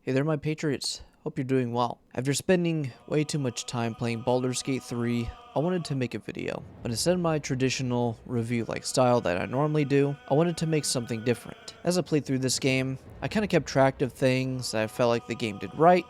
Hey there, my patriots. Hope you're doing well. After spending way too much time playing Baldur's Gate 3, I wanted to make a video. But instead of my traditional review-like style that I normally do, I wanted to make something different. As I played through this game, I kind of kept track of things that I felt like the game did right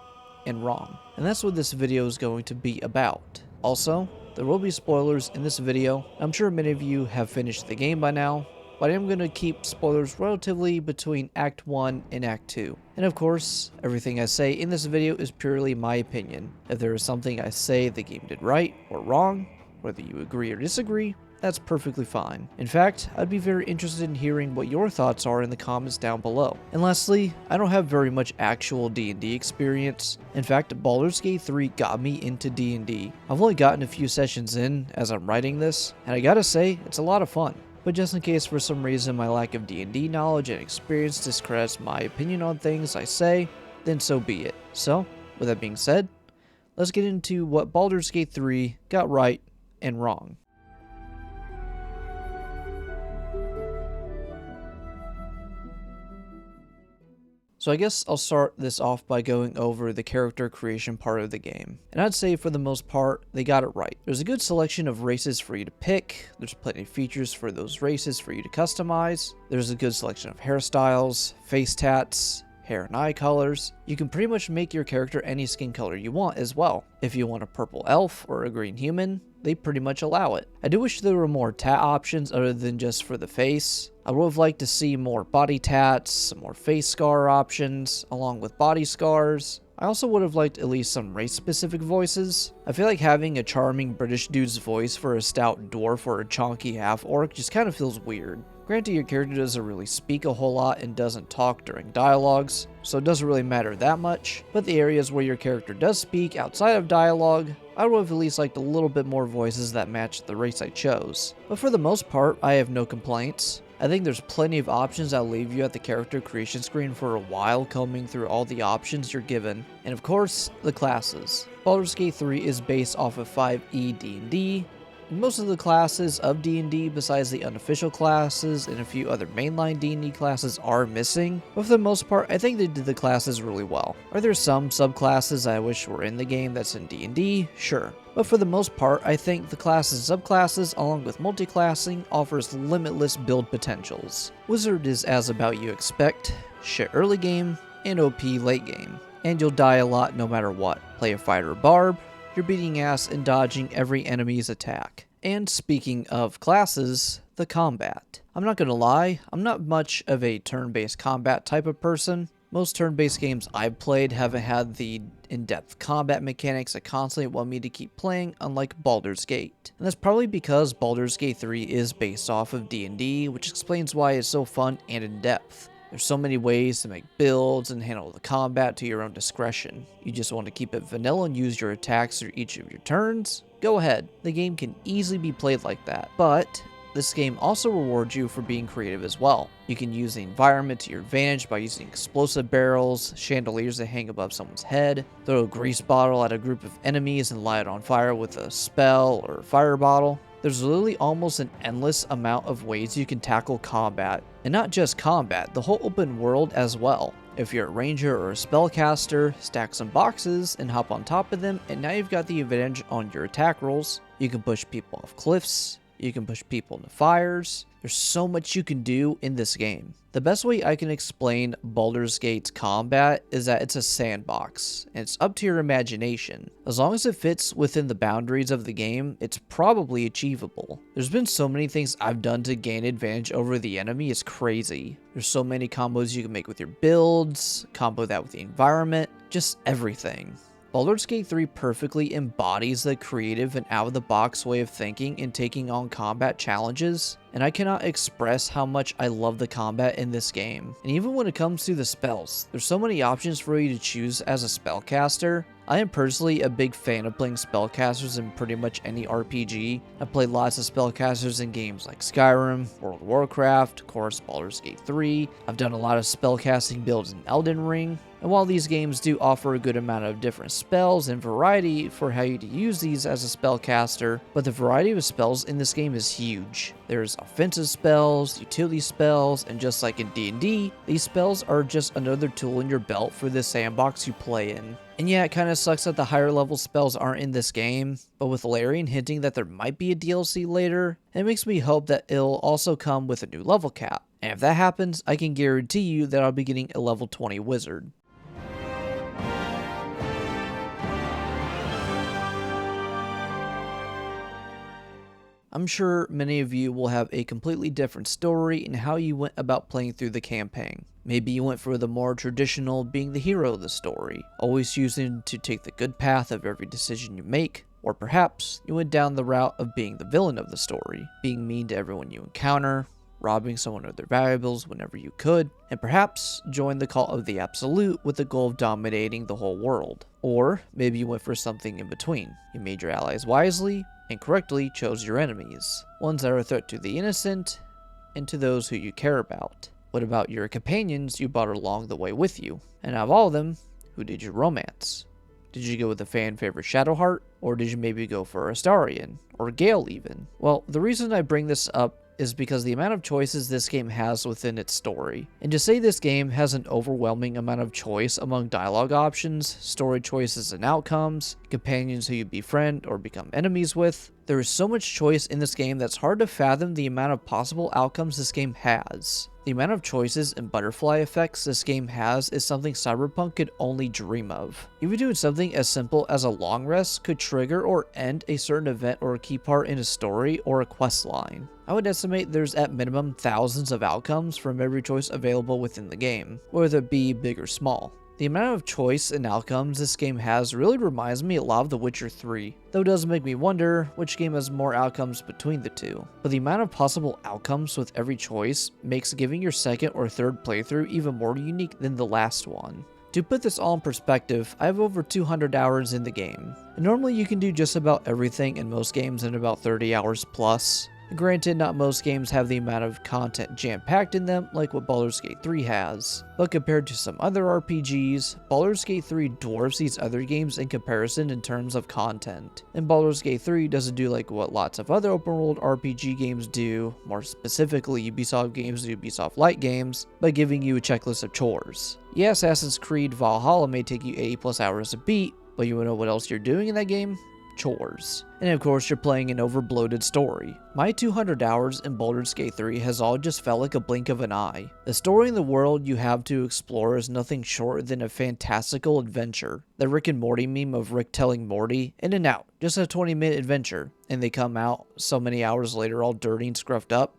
and wrong. And that's what this video is going to be about. Also, there will be spoilers in this video. I'm sure many of you have finished the game by now, but I am going to keep spoilers relatively between Act 1 and Act 2. And of course, everything I say in this video is purely my opinion. If there is something I say the game did right or wrong, whether you agree or disagree, that's perfectly fine. In fact, I'd be very interested in hearing what your thoughts are in the comments down below. And lastly, I don't have very much actual D&D experience. In fact, Baldur's Gate 3 got me into D&D. I've only gotten a few sessions in as I'm writing this, and I gotta say, it's a lot of fun. But just in case for some reason my lack of D&D knowledge and experience discredits my opinion on things I say, then so be it. So, with that being said, let's get into what Baldur's Gate 3 got right and wrong. So I guess I'll start this off by going over the character creation part of the game. And I'd say for the most part, they got it right. There's a good selection of races for you to pick. There's plenty of features for those races for you to customize. There's a good selection of hairstyles, face tats, hair and eye colors. You can pretty much make your character any skin color you want as well. If you want a purple elf or a green human, they pretty much allow it. I do wish there were more tat options other than just for the face. I would have liked to see more body tats, some more face scar options, along with body scars. I also would have liked at least some race-specific voices. I feel like having a charming British dude's voice for a stout dwarf or a chonky half-orc just kind of feels weird. Granted, your character doesn't really speak a whole lot and doesn't talk during dialogues, so it doesn't really matter that much, but the areas where your character does speak outside of dialogue, I would have at least liked a little bit more voices that matched the race I chose. But for the most part, I have no complaints. I think there's plenty of options that'll leave you at the character creation screen for a while combing through all the options you're given. And of course, the classes. Baldur's Gate 3 is based off of 5e D&D, and most of the classes of D&D besides the unofficial classes and a few other mainline D&D classes are missing, but for the most part I think they did the classes really well. Are there some subclasses I wish were in the game that's in D&D? Sure. But for the most part, I think the classes and subclasses, along with multiclassing, offers limitless build potentials. Wizard is as about you expect, shit early game, and OP late game. And you'll die a lot no matter what. Play a fighter or barb, you're beating ass and dodging every enemy's attack. And speaking of classes, the combat. I'm not gonna lie, I'm not much of a turn-based combat type of person. Most turn-based games I've played haven't had the in-depth combat mechanics that constantly want me to keep playing, unlike Baldur's Gate. And that's probably because Baldur's Gate 3 is based off of D&D, which explains why it's so fun and in-depth. There's so many ways to make builds and handle the combat to your own discretion. You just want to keep it vanilla and use your attacks through each of your turns? Go ahead, the game can easily be played like that. But this game also rewards you for being creative as well. You can use the environment to your advantage by using explosive barrels, chandeliers that hang above someone's head, throw a grease bottle at a group of enemies and light it on fire with a spell or fire bottle. There's literally almost an endless amount of ways you can tackle combat. And not just combat, the whole open world as well. If you're a ranger or a spellcaster, stack some boxes and hop on top of them, and now you've got the advantage on your attack rolls. You can push people off cliffs, you can push people into fires. There's so much you can do in this game. The best way I can explain Baldur's Gate's combat is that it's a sandbox, and it's up to your imagination. As long as it fits within the boundaries of the game, it's probably achievable. There's been so many things I've done to gain advantage over the enemy, it's crazy. There's so many combos you can make with your builds, combo that with the environment, just everything. Baldur's Gate 3 perfectly embodies the creative and out-of-the-box way of thinking and taking on combat challenges, and I cannot express how much I love the combat in this game. And even when it comes to the spells, there's so many options for you to choose as a spellcaster. I am personally a big fan of playing spellcasters in pretty much any RPG. I've played lots of spellcasters in games like Skyrim, World of Warcraft, of course Baldur's Gate 3. I've done a lot of spellcasting builds in Elden Ring. And while these games do offer a good amount of different spells and variety for how you to use these as a spellcaster, but the variety of spells in this game is huge. There's offensive spells, utility spells, and just like in D&D, these spells are just another tool in your belt for the sandbox you play in. And yeah, it kinda sucks that the higher level spells aren't in this game, but with Larian hinting that there might be a DLC later, it makes me hope that it'll also come with a new level cap. And if that happens, I can guarantee you that I'll be getting a level 20 wizard. I'm sure many of you will have a completely different story in how you went about playing through the campaign. Maybe you went for the more traditional being the hero of the story, always choosing to take the good path of every decision you make, or perhaps you went down the route of being the villain of the story, being mean to everyone you encounter, robbing someone of their valuables whenever you could, and perhaps joined the cult of the Absolute with the goal of dominating the whole world. Or maybe you went for something in between. You made your allies wisely, and correctly chose your enemies, ones that are a threat to the innocent and to those who you care about. What about your companions you brought along the way with you? And out of all of them, who did you romance? Did you go with a fan favorite Shadowheart, or did you maybe go for Astarion, or Gale even? Well, the reason I bring this up is because the amount of choices this game has within its story. And to say this game has an overwhelming amount of choice among dialogue options, story choices and outcomes, companions who you befriend or become enemies with, there is so much choice in this game that's hard to fathom the amount of possible outcomes this game has. The amount of choices and butterfly effects this game has is something Cyberpunk could only dream of. Even doing something as simple as a long rest could trigger or end a certain event or a key part in a story or a quest line. I would estimate there's at minimum thousands of outcomes from every choice available within the game, whether it be big or small. The amount of choice and outcomes this game has really reminds me a lot of The Witcher 3, though it does make me wonder which game has more outcomes between the two. But the amount of possible outcomes with every choice makes giving your second or third playthrough even more unique than the last one. To put this all in perspective, I have over 200 hours in the game, and normally you can do just about everything in most games in about 30 hours plus. Granted, not most games have the amount of content jam-packed in them like what Baldur's Gate 3 has, but compared to some other RPGs, Baldur's Gate 3 dwarfs these other games in comparison in terms of content. And Baldur's Gate 3 doesn't do like what lots of other open-world RPG games do, more specifically Ubisoft games do Ubisoft Light games, by giving you a checklist of chores. Yeah, Assassin's Creed Valhalla may take you 80 plus hours to beat, but you wanna know what else you're doing in that game? Chores. And of course, you're playing an overbloated story. My 200 hours in Baldur's Gate 3 has all just felt like a blink of an eye. The story in the world you have to explore is nothing short than a fantastical adventure. The Rick and Morty meme of Rick telling Morty, in and out, just a 20-minute adventure, and they come out so many hours later all dirty and scruffed up.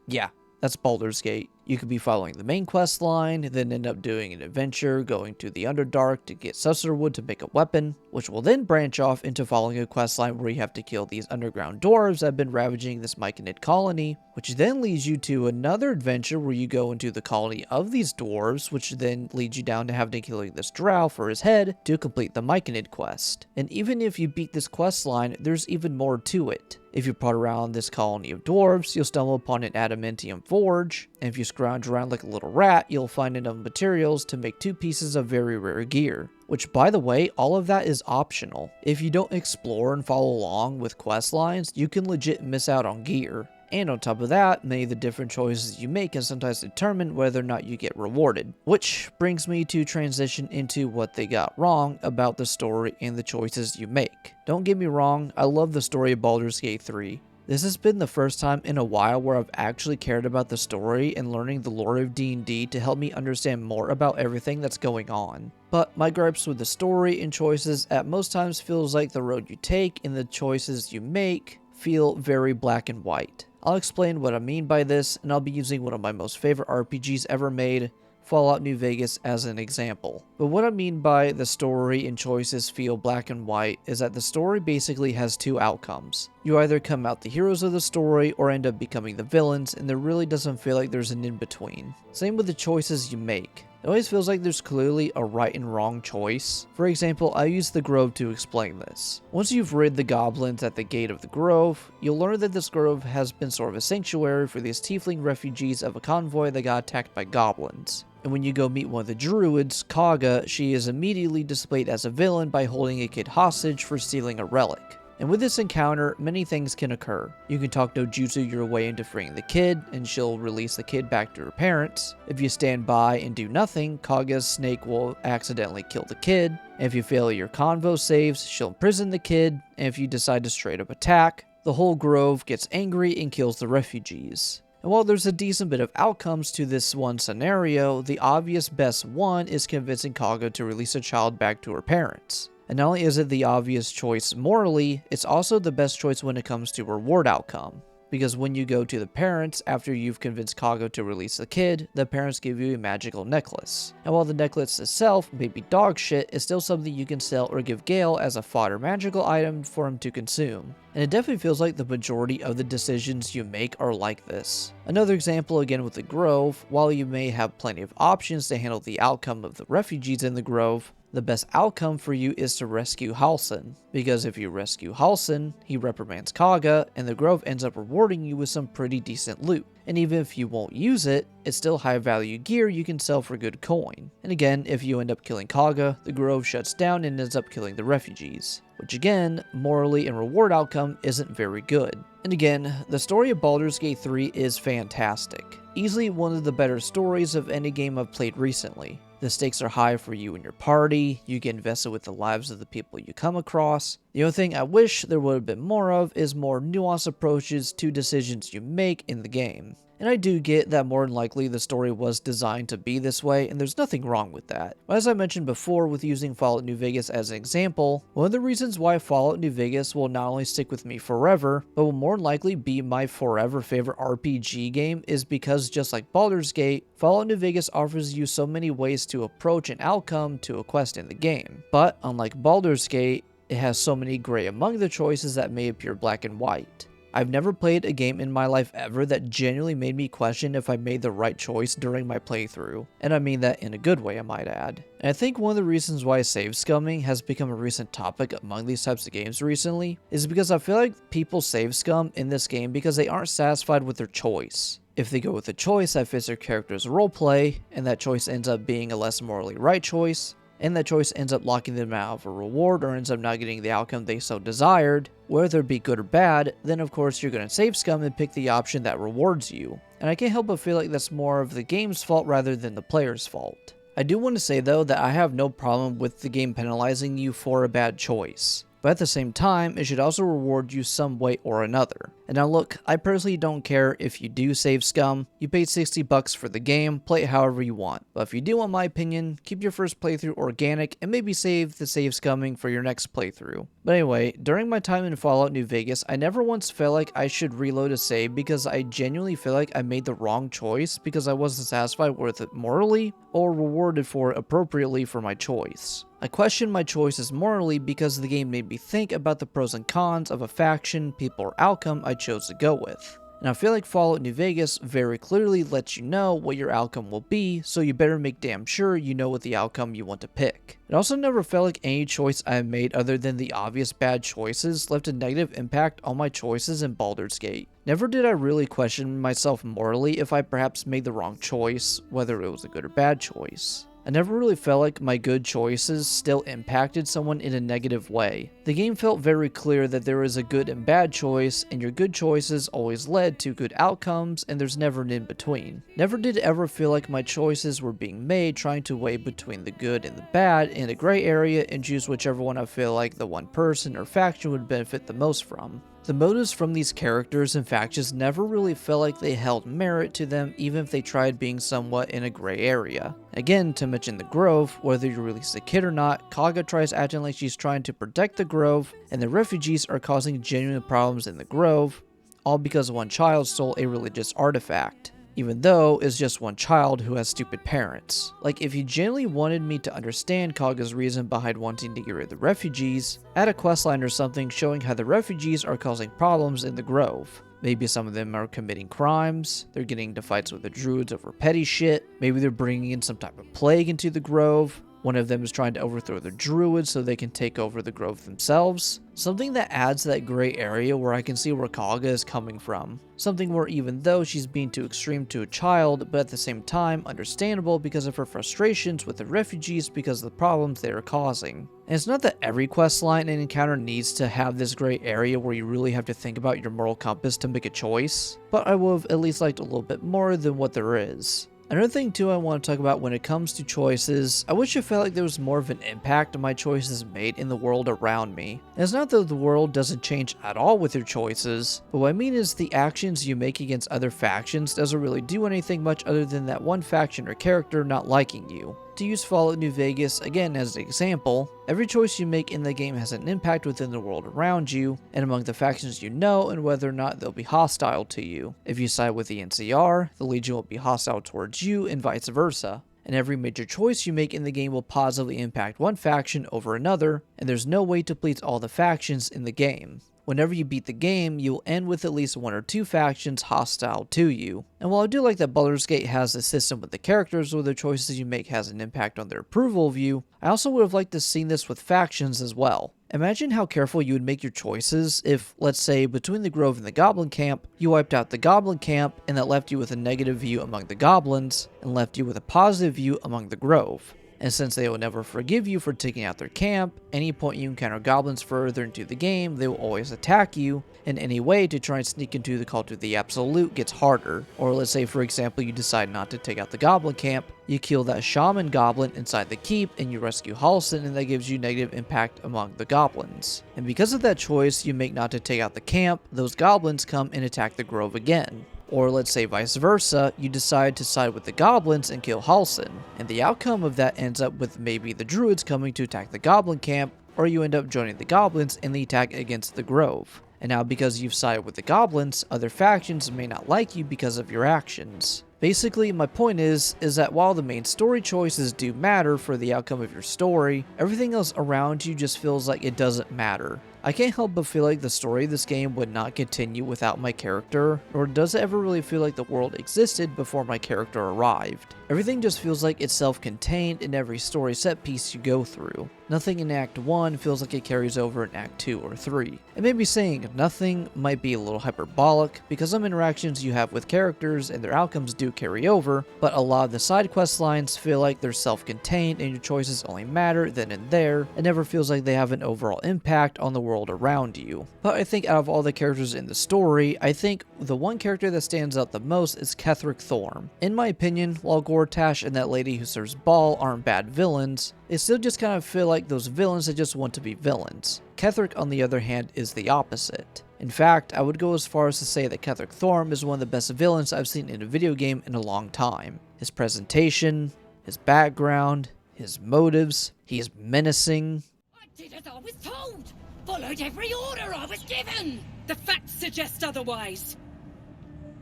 Yeah, that's Baldur's Gate. You could be following the main quest line, then end up doing an adventure, going to the Underdark to get Sussurwood to make a weapon, which will then branch off into following a quest line where you have to kill these underground dwarves that have been ravaging this Myconid colony, which then leads you to another adventure where you go into the colony of these dwarves, which then leads you down to having to kill this drow for his head to complete the Myconid quest. And even if you beat this quest line, there's even more to it. If you prod around this colony of dwarves, you'll stumble upon an adamantium forge, and if you scrounge around like a little rat, you'll find enough materials to make 2 pieces of very rare gear. Which, by the way, all of that is optional. If you don't explore and follow along with quest lines, you can legit miss out on gear. And on top of that, many of the different choices you make can sometimes determine whether or not you get rewarded. Which brings me to transition into what they got wrong about the story and the choices you make. Don't get me wrong, I love the story of Baldur's Gate 3. This has been the first time in a while where I've actually cared about the story and learning the lore of D&D to help me understand more about everything that's going on. But my gripes with the story and choices at most times feels like the road you take and the choices you make feel very black and white. I'll explain what I mean by this, and I'll be using one of my most favorite RPGs ever made, Fallout New Vegas, as an example. But what I mean by the story and choices feel black and white is that the story basically has 2 outcomes. You either come out the heroes of the story or end up becoming the villains, and there really doesn't feel like there's an in-between. Same with the choices you make. It always feels like there's clearly a right and wrong choice. For example, I use the Grove to explain this. Once you've rid the goblins at the gate of the Grove, you'll learn that this Grove has been sort of a sanctuary for these tiefling refugees of a convoy that got attacked by goblins. And when you go meet one of the druids, Kaga, she is immediately displayed as a villain by holding a kid hostage for stealing a relic. And with this encounter, many things can occur. You can talk no jutsu your way into freeing the kid, and she'll release the kid back to her parents. If you stand by and do nothing, Kaga's snake will accidentally kill the kid. And if you fail your convo saves, she'll imprison the kid. And if you decide to straight up attack, the whole grove gets angry and kills the refugees. And while there's a decent bit of outcomes to this one scenario, the obvious best one is convincing Kaga to release a child back to her parents. And not only is it the obvious choice morally, it's also the best choice when it comes to reward outcome. Because when you go to the parents after you've convinced Kaga to release the kid, the parents give you a magical necklace. And while the necklace itself may be dog shit, it's still something you can sell or give Gale as a fodder magical item for him to consume. And it definitely feels like the majority of the decisions you make are like this. Another example again with the Grove, while you may have plenty of options to handle the outcome of the refugees in the Grove, the best outcome for you is to rescue Halsin, because if you rescue Halsin, he reprimands Kaga, and the Grove ends up rewarding you with some pretty decent loot. And even if you won't use it, it's still high value gear you can sell for good coin. And again, if you end up killing Kaga, the Grove shuts down and ends up killing the refugees. Which again, morally and reward outcome isn't very good. And again, the story of Baldur's Gate 3 is fantastic. Easily one of the better stories of any game I've played recently. The stakes are high for you and your party, you get invested with the lives of the people you come across. The only thing I wish there would have been more of is more nuanced approaches to decisions you make in the game. And I do get that more than likely the story was designed to be this way, and there's nothing wrong with that. But as I mentioned before with using Fallout New Vegas as an example, one of the reasons why Fallout New Vegas will not only stick with me forever, but will more than likely be my forever favorite RPG game is because just like Baldur's Gate, Fallout New Vegas offers you so many ways to approach an outcome to a quest in the game. But unlike Baldur's Gate, it has so many gray among the choices that may appear black and white. I've never played a game in my life ever that genuinely made me question if I made the right choice during my playthrough, and I mean that in a good way I might add. And I think one of the reasons why save scumming has become a recent topic among these types of games recently is because I feel like people save scum in this game because they aren't satisfied with their choice. If they go with a choice that fits their character's roleplay, and that choice ends up being a less morally right choice, and that choice ends up locking them out of a reward or ends up not getting the outcome they so desired, whether it be good or bad, then of course you're going to save scum and pick the option that rewards you. And I can't help but feel like that's more of the game's fault rather than the player's fault. I do want to say though that I have no problem with the game penalizing you for a bad choice. But at the same time, it should also reward you some way or another. And now look, I personally don't care if you do save scum. You paid $60 for the game, play it however you want. But if you do want my opinion, keep your first playthrough organic and maybe save the save scumming for your next playthrough. But anyway, during my time in Fallout New Vegas, I never once felt like I should reload a save because I genuinely feel like I made the wrong choice because I wasn't satisfied with it morally or rewarded for it appropriately for my choice. I questioned my choices morally because the game made me think about the pros and cons of a faction, people, or outcome I chose to go with. And I feel like Fallout New Vegas very clearly lets you know what your outcome will be, so you better make damn sure you know what the outcome you want to pick. It also never felt like any choice I made other than the obvious bad choices left a negative impact on my choices in Baldur's Gate. Never did I really question myself morally if I perhaps made the wrong choice, whether it was a good or bad choice. I never really felt like my good choices still impacted someone in a negative way. The game felt very clear that there is a good and bad choice, and your good choices always led to good outcomes, and there's never an in-between. Never did it ever feel like my choices were being made trying to weigh between the good and the bad in a gray area and choose whichever one I feel like the one person or faction would benefit the most from. The motives from these characters and factions never really felt like they held merit to them even if they tried being somewhat in a gray area. Again, to mention the Grove, whether you release the kid or not, Kaga tries acting like she's trying to protect the Grove, and the refugees are causing genuine problems in the Grove, all because one child stole a religious artifact. Even though it's just one child who has stupid parents. Like, if you genuinely wanted me to understand Kaga's reason behind wanting to get rid of the refugees, add a questline or something showing how the refugees are causing problems in the Grove. Maybe some of them are committing crimes, they're getting into fights with the druids over petty shit, maybe they're bringing in some type of plague into the Grove, One of them is trying to overthrow the druids so they can take over the grove themselves. Something that adds to that gray area where I can see where Kaga is coming from. Something where even though she's being too extreme to a child, but at the same time understandable because of her frustrations with the refugees because of the problems they are causing. And it's not that every questline and encounter needs to have this gray area where you really have to think about your moral compass to make a choice, but I would have at least liked a little bit more than what there is. Another thing too I want to talk about when it comes to choices, I wish I felt like there was more of an impact on my choices made in the world around me. And it's not that the world doesn't change at all with your choices, but what I mean is the actions you make against other factions doesn't really do anything much other than that one faction or character not liking you. To use Fallout New Vegas again as an example, every choice you make in the game has an impact within the world around you, and among the factions you know, and whether or not they'll be hostile to you. If you side with the NCR, the Legion will be hostile towards you, and vice versa. And every major choice you make in the game will positively impact one faction over another, and there's no way to please all the factions in the game. Whenever you beat the game, you will end with at least one or two factions hostile to you. And while I do like that Baldur's Gate has a system with the characters where the choices you make has an impact on their approval of you, I also would have liked to see this with factions as well. Imagine how careful you would make your choices if, let's say, between the Grove and the Goblin Camp, you wiped out the Goblin Camp and that left you with a negative view among the Goblins, and left you with a positive view among the Grove. And since they will never forgive you for taking out their camp, any point you encounter goblins further into the game, they will always attack you, and any way to try and sneak into the Cult of the Absolute gets harder. Or let's say for example you decide not to take out the goblin camp, you kill that shaman goblin inside the keep and you rescue Halsin, and that gives you negative impact among the goblins. And because of that choice you make not to take out the camp, those goblins come and attack the grove again. Or let's say vice versa, you decide to side with the goblins and kill Halsin, and the outcome of that ends up with maybe the druids coming to attack the goblin camp, or you end up joining the goblins in the attack against the grove. And now because you've sided with the goblins, other factions may not like you because of your actions. Basically, my point is that while the main story choices do matter for the outcome of your story, everything else around you just feels like it doesn't matter. I can't help but feel like the story of this game would not continue without my character, nor does it ever really feel like the world existed before my character arrived. Everything just feels like it's self-contained in every story set piece you go through. Nothing in Act 1 feels like it carries over in Act 2 or 3. And maybe saying nothing might be a little hyperbolic, because some interactions you have with characters and their outcomes do carry over, but a lot of the side quest lines feel like they're self-contained and your choices only matter then and there, and never feels like they have an overall impact on the world around you. But I think out of all the characters in the story, I think the one character that stands out the most is Ketheric Thorm. In my opinion, while Gortash and that lady who serves Ball aren't bad villains, they still just kind of feel like those villains that just want to be villains. Ketheric, on the other hand, is the opposite. In fact, I would go as far as to say that Ketheric Thorm is one of the best villains I've seen in a video game in a long time. His presentation, his background, his motives, he is menacing. I did as I was told! Followed every order I was given! The facts suggest otherwise.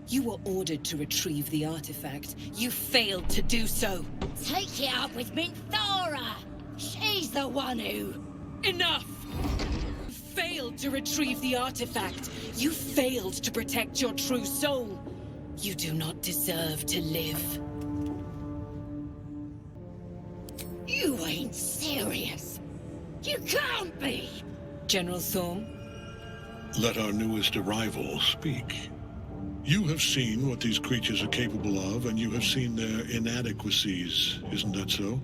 You were ordered to retrieve the artifact. You failed to do so. Take it up with Minthara! She's the one who... Enough! You failed to retrieve the artifact. You failed to protect your true soul. You do not deserve to live. You ain't serious. You can't be! General Thorm? Let our newest arrival speak. You have seen what these creatures are capable of, and you have seen their inadequacies, isn't that so?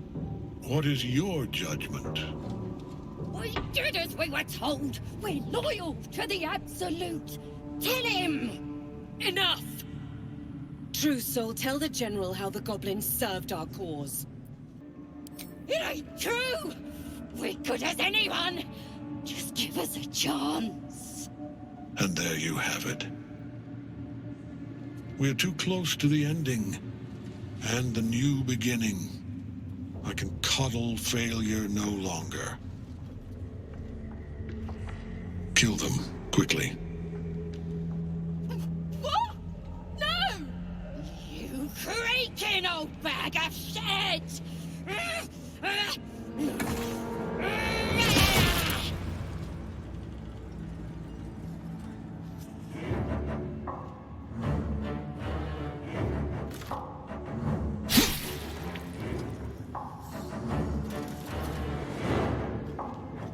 What is your judgment? We did as we were told. We're loyal to the Absolute. Tell him! Enough! True Soul, tell the General how the goblins served our cause. It ain't true! We're good as anyone! Just give us a chance. And there you have it. We're too close to the ending, and the new beginning. I can coddle failure no longer. Kill them, quickly. What? No! You creaking old bag of shit!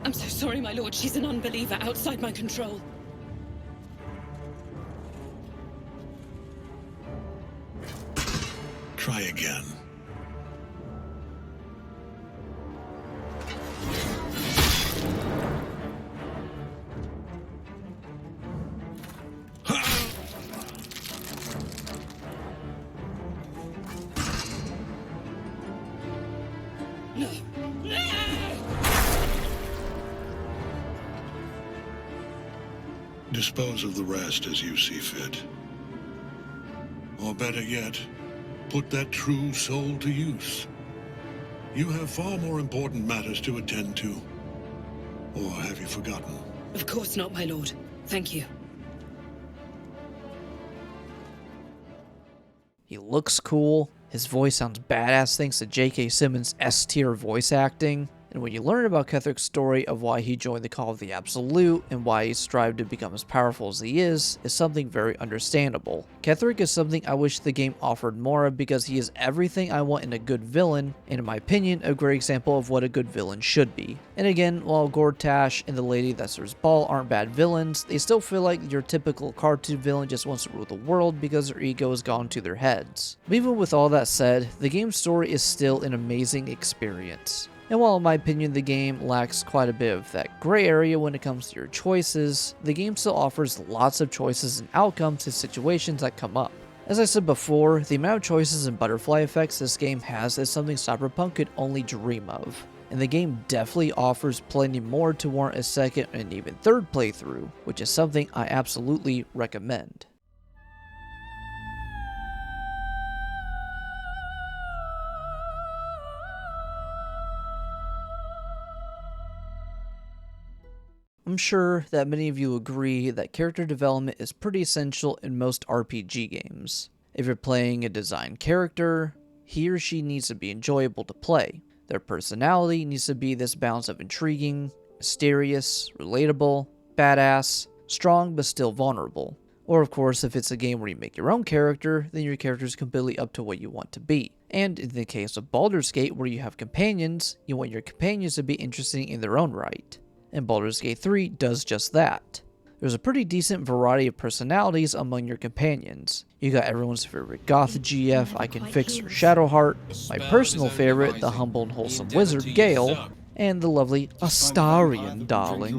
I'm so sorry, my lord. She's an unbeliever outside my control. Try again. No. No! Dispose of the rest as you see fit. Or better yet, put that true soul to use. You have far more important matters to attend to. Or have you forgotten? Of course not, my lord. Thank you. He looks cool, his voice sounds badass thanks to J.K. Simmons' S-tier voice acting, and when you learn about Kethric's story of why he joined the Call of the Absolute and why he strived to become as powerful as he is something very understandable. Kethric is something I wish the game offered more of because he is everything I want in a good villain, and in my opinion, a great example of what a good villain should be. And again, while Gortash and the lady that serves Ball aren't bad villains, they still feel like your typical cartoon villain just wants to rule the world because their ego has gone to their heads. But even with all that said, the game's story is still an amazing experience. And while in my opinion the game lacks quite a bit of that gray area when it comes to your choices, the game still offers lots of choices and outcomes to situations that come up. As I said before, the amount of choices and butterfly effects this game has is something Cyberpunk could only dream of. And the game definitely offers plenty more to warrant a second and even third playthrough, which is something I absolutely recommend. I'm sure that many of you agree that character development is pretty essential in most RPG games. If you're playing a designed character, he or she needs to be enjoyable to play. Their personality needs to be this balance of intriguing, mysterious, relatable, badass, strong but still vulnerable. Or of course, if it's a game where you make your own character, then your character is completely up to what you want to be. And in the case of Baldur's Gate, where you have companions, you want your companions to be interesting in their own right. And Baldur's Gate 3 does just that. There's a pretty decent variety of personalities among your companions. You got everyone's favorite goth GF, I Can Fix, or Shadowheart, my personal favorite, the humble and wholesome wizard Gale, and the lovely Astarion darling.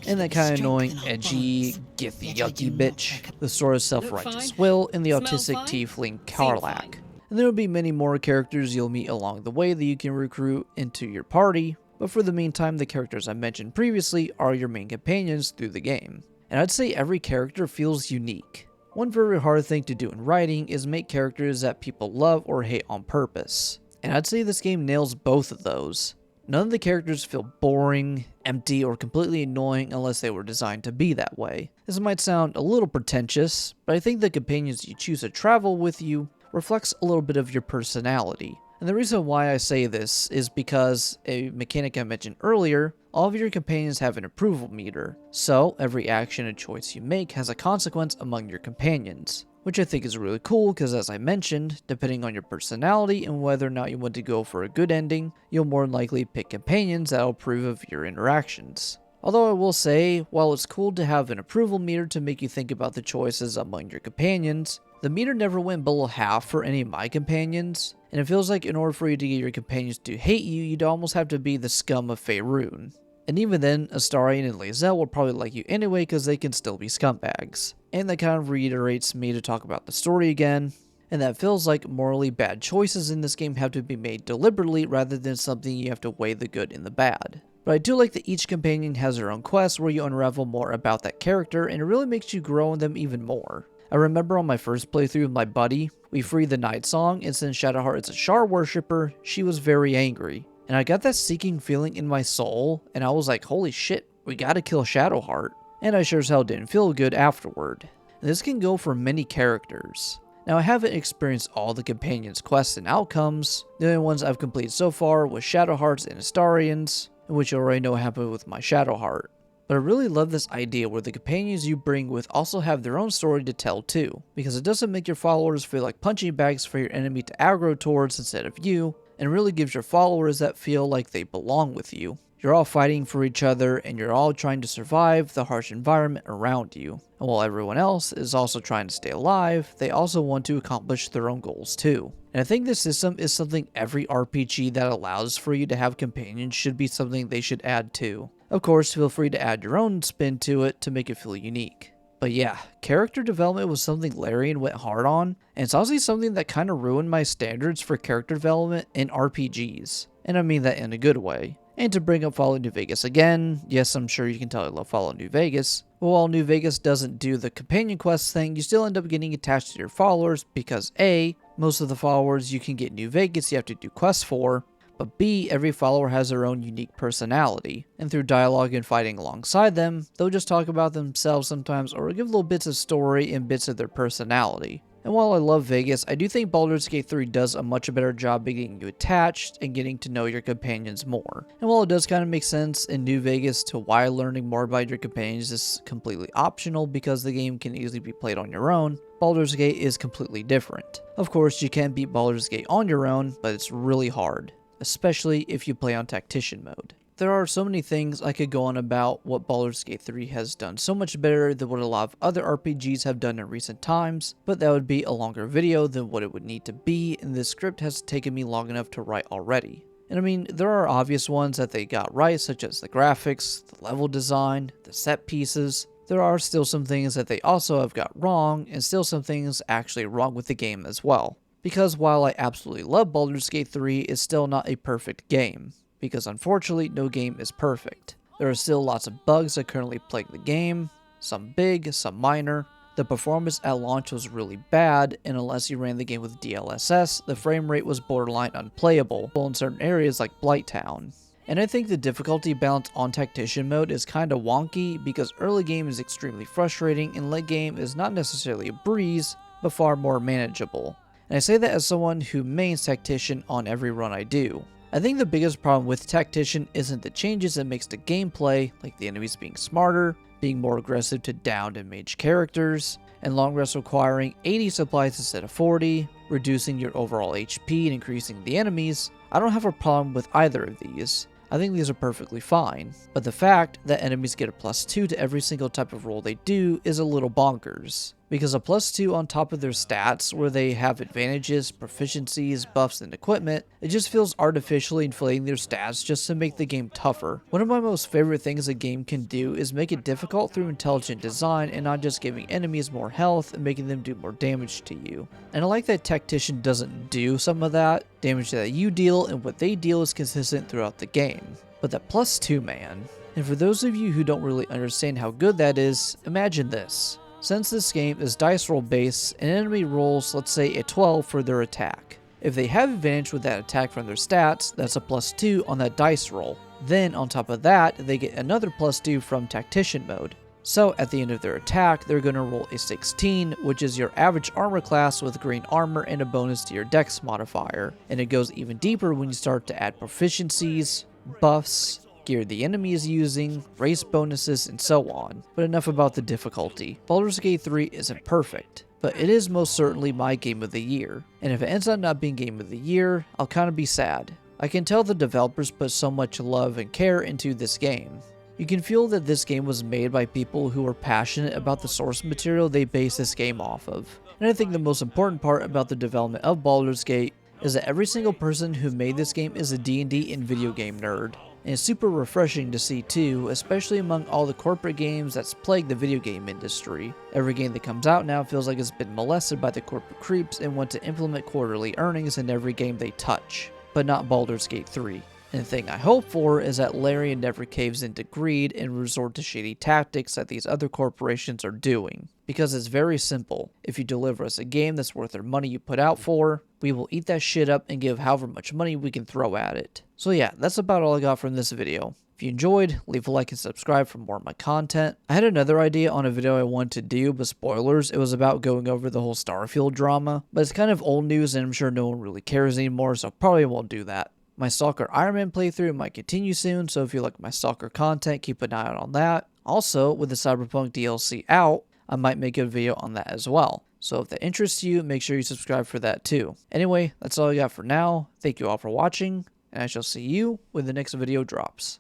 And that kind of annoying, edgy, githy, yucky bitch, the sort of self-righteous Will, and the autistic tiefling Karlach. And there will be many more characters you'll meet along the way that you can recruit into your party, but for the meantime, the characters I mentioned previously are your main companions through the game. And I'd say every character feels unique. One very hard thing to do in writing is make characters that people love or hate on purpose. And I'd say this game nails both of those. None of the characters feel boring, empty, or completely annoying unless they were designed to be that way. This might sound a little pretentious, but I think the companions you choose to travel with you reflects a little bit of your personality. And the reason why I say this is because a mechanic I mentioned earlier, all of your companions have an approval meter, so every action and choice you make has a consequence among your companions, which I think is really cool because as I mentioned, depending on your personality and whether or not you want to go for a good ending, you'll more than likely pick companions that will approve of your interactions. Although I will say, while it's cool to have an approval meter to make you think about the choices among your companions, the meter never went below half for any of my companions, and it feels like in order for you to get your companions to hate you, you'd almost have to be the scum of Faerun. And even then, Astarion and Lae'zel will probably like you anyway because they can still be scumbags. And that kind of reiterates me to talk about the story again, and that feels like morally bad choices in this game have to be made deliberately rather than something you have to weigh the good and the bad. But I do like that each companion has their own quest where you unravel more about that character, and it really makes you grow in them even more. I remember on my first playthrough with my buddy, we freed the Night Song, and since Shadowheart is a Shar worshipper, she was very angry. And I got that seeking feeling in my soul, and I was like, holy shit, we gotta kill Shadowheart. And I sure as hell didn't feel good afterward. And this can go for many characters. Now I haven't experienced all the companions' quests and outcomes. The only ones I've completed so far was Shadowheart's and Astarion's, which you already know happened with my Shadowheart. But I really love this idea where the companions you bring with also have their own story to tell too, because it doesn't make your followers feel like punching bags for your enemy to aggro towards instead of you, and really gives your followers that feel like they belong with you. You're all fighting for each other, and you're all trying to survive the harsh environment around you. And while everyone else is also trying to stay alive, they also want to accomplish their own goals too. And I think this system is something every RPG that allows for you to have companions should be something they should add to. Of course, feel free to add your own spin to it to make it feel unique. But yeah, character development was something Larian went hard on, and it's honestly something that kind of ruined my standards for character development in RPGs. And I mean that in a good way. And to bring up Fallout New Vegas again, yes, I'm sure you can tell I love Fallout New Vegas. But while New Vegas doesn't do the companion quest thing, you still end up getting attached to your followers because A, most of the followers you can get New Vegas you have to do quests for, but B, every follower has their own unique personality, and through dialogue and fighting alongside them, they'll just talk about themselves sometimes or give little bits of story and bits of their personality. And while I love Vegas, I do think Baldur's Gate 3 does a much better job of getting you attached and getting to know your companions more. And while it does kind of make sense in New Vegas to why learning more about your companions is completely optional because the game can easily be played on your own, Baldur's Gate is completely different. Of course, you can beat Baldur's Gate on your own, but it's really hard, especially if you play on Tactician mode. There are so many things I could go on about what Baldur's Gate 3 has done so much better than what a lot of other RPGs have done in recent times, but that would be a longer video than what it would need to be, and this script has taken me long enough to write already. And I mean, there are obvious ones that they got right, such as the graphics, the level design, the set pieces. There are still some things that they also have got wrong, and still some things actually wrong with the game as well. Because while I absolutely love Baldur's Gate 3, it's still not a perfect game. Because unfortunately, no game is perfect. There are still lots of bugs that currently plague the game, some big, some minor. The performance at launch was really bad, and unless you ran the game with DLSS, the frame rate was borderline unplayable in certain areas like Blighttown. And I think the difficulty balance on Tactician mode is kinda wonky because early game is extremely frustrating and late game is not necessarily a breeze, but far more manageable. And I say that as someone who mains Tactician on every run I do. I think the biggest problem with Tactician isn't the changes it makes to gameplay, like the enemies being smarter, being more aggressive to downed and mage characters, and long rests requiring 80 supplies instead of 40, reducing your overall HP and increasing the enemies. I don't have a problem with either of these. I think these are perfectly fine, but the fact that enemies get a +2 to every single type of roll they do is a little bonkers. Because a +2 on top of their stats, where they have advantages, proficiencies, buffs, and equipment, it just feels artificially inflating their stats just to make the game tougher. One of my most favorite things a game can do is make it difficult through intelligent design and not just giving enemies more health and making them do more damage to you. And I like that Tactician doesn't do some of that. Damage that you deal and what they deal is consistent throughout the game. But that +2, man. And for those of you who don't really understand how good that is, imagine this. Since this game is dice roll based, an enemy rolls, let's say, a 12 for their attack. If they have advantage with that attack from their stats, that's a +2 on that dice roll. Then on top of that, they get another +2 from Tactician mode. So at the end of their attack, they're going to roll a 16, which is your average armor class with green armor and a bonus to your dex modifier. And it goes even deeper when you start to add proficiencies, buffs, gear the enemy is using, race bonuses, and so on. But enough about the difficulty. Baldur's Gate 3 isn't perfect, but it is most certainly my game of the year. And if it ends up not being game of the year, I'll kind of be sad. I can tell the developers put so much love and care into this game. You can feel that this game was made by people who are passionate about the source material they base this game off of. And I think the most important part about the development of Baldur's Gate is that every single person who made this game is a D&D and video game nerd. And it's super refreshing to see too, especially among all the corporate games that's plagued the video game industry. Every game that comes out now feels like it's been molested by the corporate creeps and want to implement quarterly earnings in every game they touch. But not Baldur's Gate 3. And the thing I hope for is that Larian never caves into greed and resort to shady tactics that these other corporations are doing. Because it's very simple. If you deliver us a game that's worth the money you put out for, we will eat that shit up and give however much money we can throw at it. So yeah, that's about all I got from this video. If you enjoyed, leave a like and subscribe for more of my content. I had another idea on a video I wanted to do, but spoilers, it was about going over the whole Starfield drama. But it's kind of old news and I'm sure no one really cares anymore, so probably won't do that. My Stalker Iron Man playthrough might continue soon, so if you like my Stalker content, keep an eye out on that. Also, with the Cyberpunk DLC out, I might make a video on that as well. So if that interests you, make sure you subscribe for that too. Anyway, that's all I got for now. Thank you all for watching, and I shall see you when the next video drops.